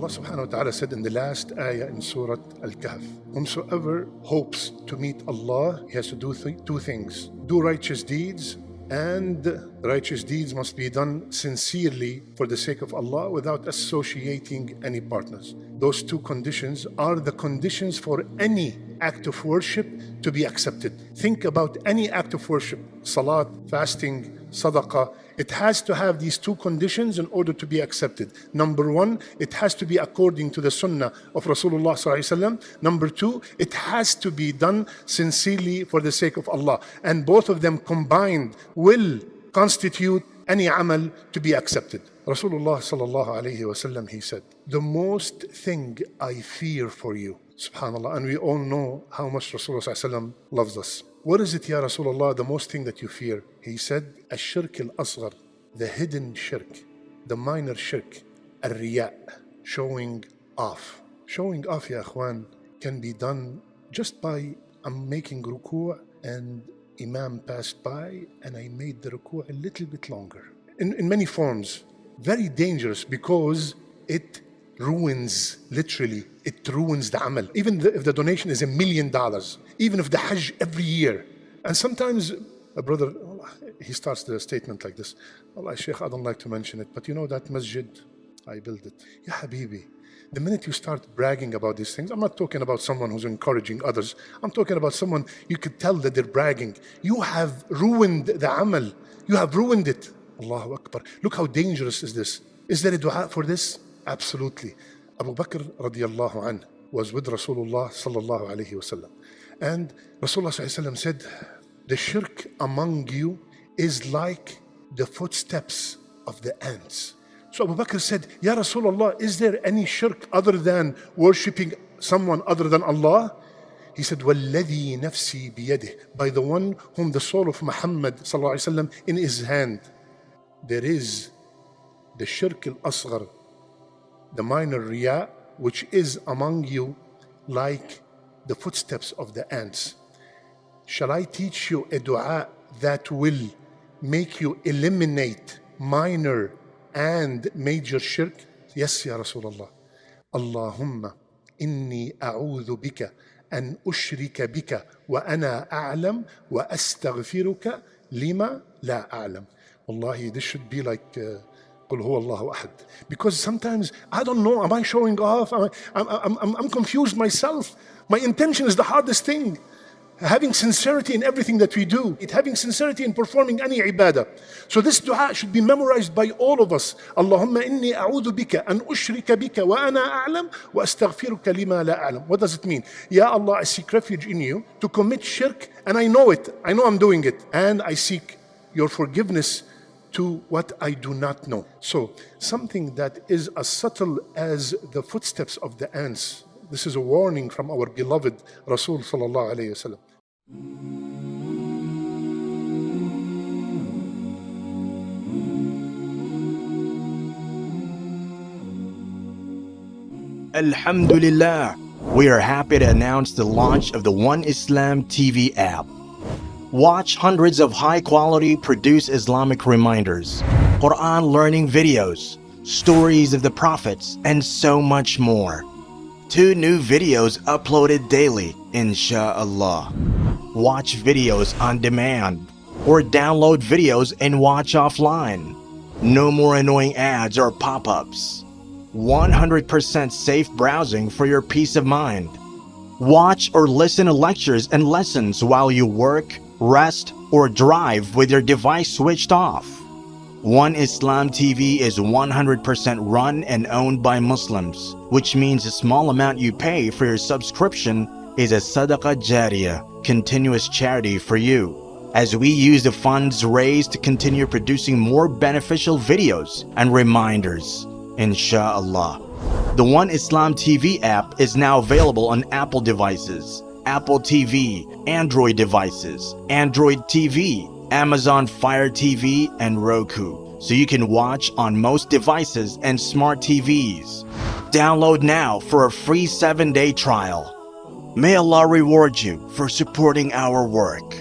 Allah subhanahu wa ta'ala said in the last ayah in Surah Al-Kahf, whomsoever hopes to meet Allah, he has to do two things. Do righteous deeds, and righteous deeds must be done sincerely for the sake of Allah without associating any partners. Those two conditions are the conditions for any act of worship to be accepted. Think about any act of worship, salat, fasting, sadaqah. It has to have these two conditions in order to be accepted. Number one, it has to be according to the sunnah of Rasulullah sallallahu alaihi wasallam. Number two, it has to be done sincerely for the sake of Allah. And both of them combined will constitute any amal to be accepted. Rasulullah sallallahu alaihi wasallam, he said, the most thing I fear for you, subhanallah, and we all know how much Rasulullah sallallahu alaihi wasallam loves us. What is it, Ya Rasulullah, the most thing that you fear? He said, Shirk al-asghar, the hidden shirk, the minor shirk, al-riya, showing off. Showing off, ya akhwan, can be done just by making ruku' and Imam passed by and I made the ruku' a little bit longer. In many forms, very dangerous because it ruins, literally, it ruins the amal. Even if the donation is $1 million, even if the Hajj every year. And sometimes a brother, he starts the statement like this, Allah, Shaykh, I don't like to mention it, but you know that masjid, I built it. Ya Habibi, the minute you start bragging about these things, I'm not talking about someone who's encouraging others. I'm talking about someone you could tell that they're bragging. You have ruined the amal. You have ruined it. Allahu Akbar. Look how dangerous is this. Is there a dua for this? Absolutely. Abu Bakr radiallahu anhu was with Rasulullah sallallahu alayhi wasallam. And Rasulullah sallallahu alayhi wasallam said, the shirk among you is like the footsteps of the ants. So Abu Bakr said, Ya Rasulullah, is there any shirk other than worshipping someone other than Allah? He said, وَالَّذِي نَفْسِي بِيَدِهِ, by the one whom the soul of Muhammad sallallahu alayhi wasallam in his hand. There is the shirk al-asghar, the minor riya, which is among you like the footsteps of the ants. Shall I teach you a dua that will make you eliminate minor and major shirk? Yes, Ya Rasulullah. Allahumma inni a'udhu bika an ushrika bika wa ana a'lam wa astaghfiruka lima la a'lam. Wallahi, this should be like قل هو الله أحد. Because sometimes I don't know, am I showing off? I'm confused myself. My intention is the hardest thing. Having sincerity in everything that we do, having sincerity in performing any ibadah. So this dua should be memorized by all of us. Allahumma inni a'udhu bika an ushrika bika wa ana a'lam wa astaghfiruka lima la a'lam. What does it mean? Ya Allah, I seek refuge in you to commit shirk, and I know it. I know I'm doing it. And I seek your forgiveness to what I do not know. So something that is as subtle as the footsteps of the ants. This is a warning from our beloved Rasul sallallahu alayhi wasallam. Alhamdulillah, we are happy to announce the launch of the One Islam TV app. Watch hundreds of high-quality produced Islamic reminders, Quran learning videos, stories of the prophets, and so much more. 2 new videos uploaded daily, inshallah. Watch videos on demand, or download videos and watch offline. No more annoying ads or pop-ups. 100% safe browsing for your peace of mind. Watch or listen to lectures and lessons while you work, rest, or drive with your device switched off. One Islam TV is 100% run and owned by Muslims, which means the small amount you pay for your subscription is a SADAQAH JARIYAH, continuous charity for you, as we use the funds raised to continue producing more beneficial videos and reminders, inshallah. The One Islam TV app is now available on Apple devices, Apple TV, Android devices, Android TV, Amazon Fire TV, and Roku, so you can watch on most devices and smart TVs. Download now for a free 7-day trial. May Allah reward you for supporting our work.